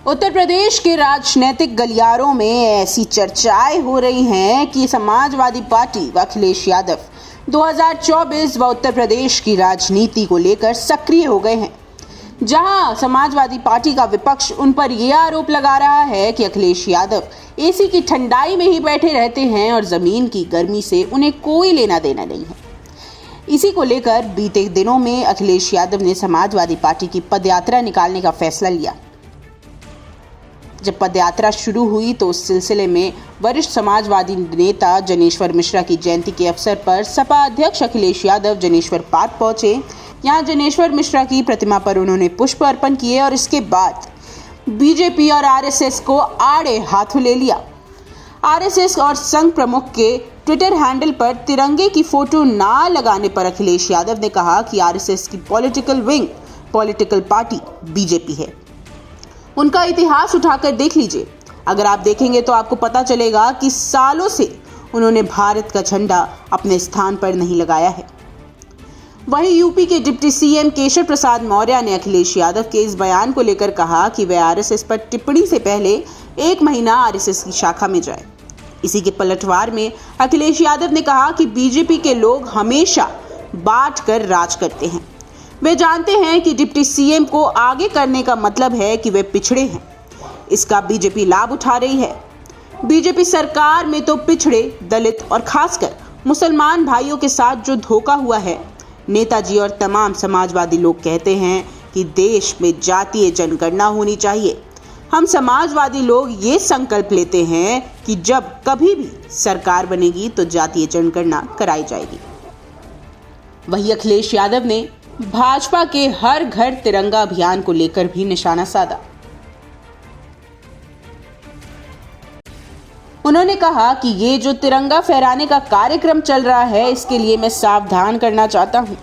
उत्तर प्रदेश के राजनीतिक गलियारों में ऐसी चर्चाएं हो रही हैं कि समाजवादी पार्टी व अखिलेश यादव 2024 व उत्तर प्रदेश की राजनीति को लेकर सक्रिय हो गए हैं। जहां समाजवादी पार्टी का विपक्ष उन पर यह आरोप लगा रहा है कि अखिलेश यादव एसी की ठंडाई में ही बैठे रहते हैं और जमीन की गर्मी से उन्हें कोई लेना देना नहीं है। इसी को लेकर बीते दिनों में अखिलेश यादव ने समाजवादी पार्टी की पदयात्रा निकालने का फैसला लिया। जब पदयात्रा शुरू हुई तो उस सिलसिले में वरिष्ठ समाजवादी नेता जनेश्वर मिश्रा की जयंती के अवसर पर सपा अध्यक्ष अखिलेश यादव जनेश्वर पार्क पहुंचे। यहां जनेश्वर मिश्रा की प्रतिमा पर उन्होंने पुष्प अर्पण किए और इसके बाद बीजेपी और आरएसएस को आड़े हाथों ले लिया। आरएसएस और संघ प्रमुख के ट्विटर हैंडल पर तिरंगे की फोटो ना लगाने पर अखिलेश यादव ने कहा कि आरएसएस की पॉलिटिकल पार्टी बीजेपी है। उनका इतिहास उठाकर देख लीजिए। अगर आप देखेंगे तो आपको पता चलेगा कि सालों से उन्होंने भारत का झंडा अपने स्थान पर नहीं लगाया है। वहीं यूपी के डिप्टी सीएम केशव प्रसाद मौर्य ने अखिलेश यादव के इस बयान को लेकर कहा कि वे आरएसएस पर टिप्पणी से पहले 1 महीना आरएसएस की शाखा में जाए। इसी के पलटवार में अखिलेश यादव ने कहा कि बीजेपी के लोग हमेशा बांट कर राज करते हैं। वे जानते हैं कि डिप्टी सीएम को आगे करने का मतलब है कि वे पिछड़े हैं। इसका बीजेपी लाभ उठा रही है। बीजेपी सरकार में तो पिछड़े, दलित और खासकर मुसलमान भाइयों के साथ जो धोखा हुआ है, नेताजी और तमाम समाजवादी लोग कहते हैं कि देश में जातीय जनगणना होनी चाहिए। हम समाजवादी लोग ये संकल्प लेते हैं कि जब कभी भी सरकार बनेगी तो जातीय जनगणना कराई जाएगी। वहीं अखिलेश यादव ने भाजपा के हर घर तिरंगा अभियान को लेकर भी निशाना साधा। उन्होंने कहा कि ये जो तिरंगा फहराने का कार्यक्रम चल रहा है, इसके लिए मैं सावधान करना चाहता हूं,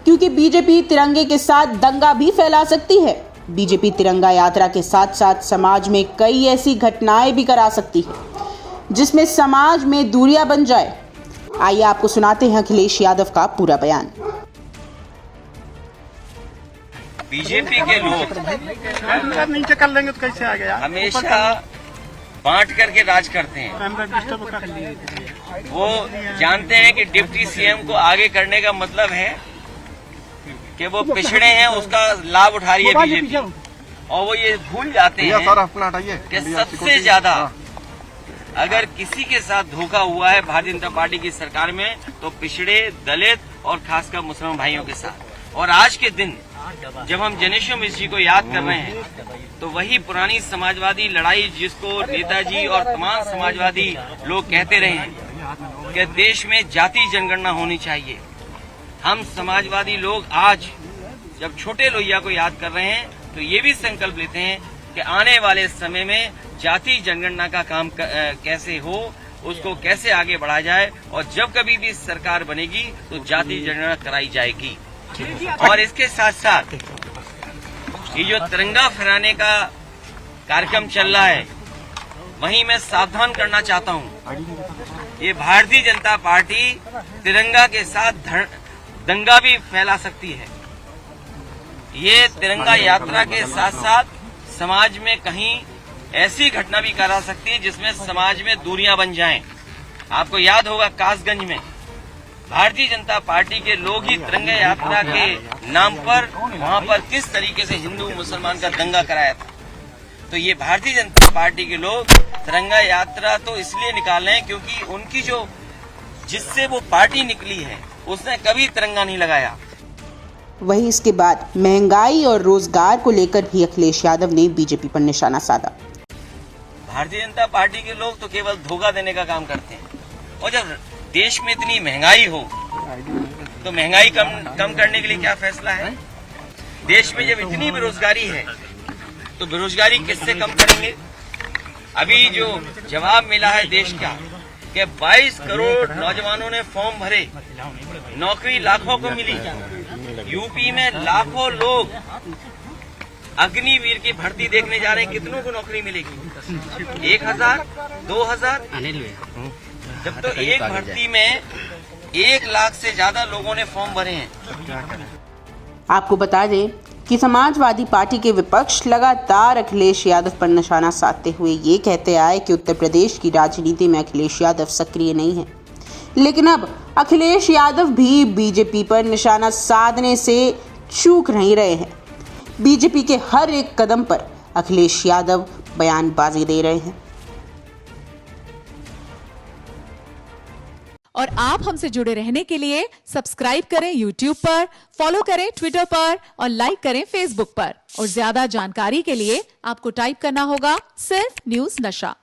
क्योंकि बीजेपी तिरंगे के साथ दंगा भी फैला सकती है। बीजेपी तिरंगा यात्रा के साथ साथ समाज में कई ऐसी घटनाएं भी करा सकती है जिसमें समाज में दूरियां बन जाए। आइए आपको सुनाते हैं अखिलेश यादव का पूरा बयान। बीजेपी के लोग नीचे कर लेंगे तो कैसे आ गया? हमेशा बांट करके राज करते हैं। वो जानते हैं कि डिप्टी सीएम को आगे करने का मतलब है कि वो पिछड़े हैं, उसका लाभ उठा रही है बीजेपी। और वो ये भूल जाते हैं कि सबसे ज्यादा अगर किसी के साथ धोखा हुआ है भारतीय जनता पार्टी की सरकार में तो पिछड़े, दलित और खासकर मुसलमान भाइयों के साथ। और आज के दिन जब हम जनेश्वर मिश्र जी को याद कर रहे हैं तो वही पुरानी समाजवादी लड़ाई जिसको नेताजी और तमाम समाजवादी लोग कहते रहे हैं कि देश में जाति जनगणना होनी चाहिए। हम समाजवादी लोग आज जब छोटे लोहिया को याद कर रहे हैं तो ये भी संकल्प लेते हैं कि आने वाले समय में जाति जनगणना का काम कैसे हो, उसको कैसे आगे बढ़ाया जाए और जब कभी भी सरकार बनेगी तो जाति जनगणना कराई जाएगी। और इसके साथ साथ ये जो तिरंगा फहराने का कार्यक्रम चल रहा है, वहीं मैं सावधान करना चाहता हूं। ये भारतीय जनता पार्टी तिरंगा के साथ दंगा भी फैला सकती है। ये तिरंगा यात्रा के साथ साथ समाज में कहीं ऐसी घटना भी करा सकती है जिसमें समाज में दूरियां बन जाएं। आपको याद होगा कासगंज में भारतीय जनता पार्टी के लोग ही तिरंगा यात्रा के नाम पर वहां पर किस तरीके से हिंदू मुसलमान का दंगा कराया था। तो ये भारतीय जनता पार्टी के लोग तिरंगा यात्रा तो इसलिए निकाल रहे हैं क्योंकि उनकी जो जिससे वो पार्टी निकली है उसने कभी तिरंगा नहीं लगाया। वहीं इसके बाद महंगाई और रोजगार को लेकर भी अखिलेश यादव ने बीजेपी पर निशाना साधा। भारतीय जनता पार्टी के लोग तो केवल धोखा देने का काम करते हैं और जब देश में इतनी महंगाई हो तो महंगाई कम करने के लिए क्या फैसला है? देश में जब इतनी बेरोजगारी है तो बेरोजगारी किससे कम करेंगे? अभी जो जवाब मिला है देश का कि 22 करोड़ नौजवानों ने फॉर्म भरे, नौकरी लाखों को मिली। यूपी में लाखों लोग अग्निवीर की भर्ती देखने जा रहे हैं, कितनों को नौकरी मिलेगी? 1000, 2000? जब तो एक भर्ती में 1 लाख से ज्यादा लोगों ने फॉर्म भरे हैं। आपको बता दें कि समाजवादी पार्टी के विपक्ष लगातार अखिलेश यादव पर निशाना साधते हुए ये कहते आए कि उत्तर प्रदेश की राजनीति में अखिलेश यादव सक्रिय नहीं है, लेकिन अब अखिलेश यादव भी बीजेपी पर निशाना साधने से चूक नहीं रहे हैं। बीजेपी के हर एक कदम पर अखिलेश यादव बयानबाजी दे रहे हैं। और आप हमसे जुड़े रहने के लिए सब्सक्राइब करें YouTube पर, फॉलो करें Twitter पर और लाइक करें Facebook पर। और ज्यादा जानकारी के लिए आपको टाइप करना होगा सिर्फ न्यूज़ नशा।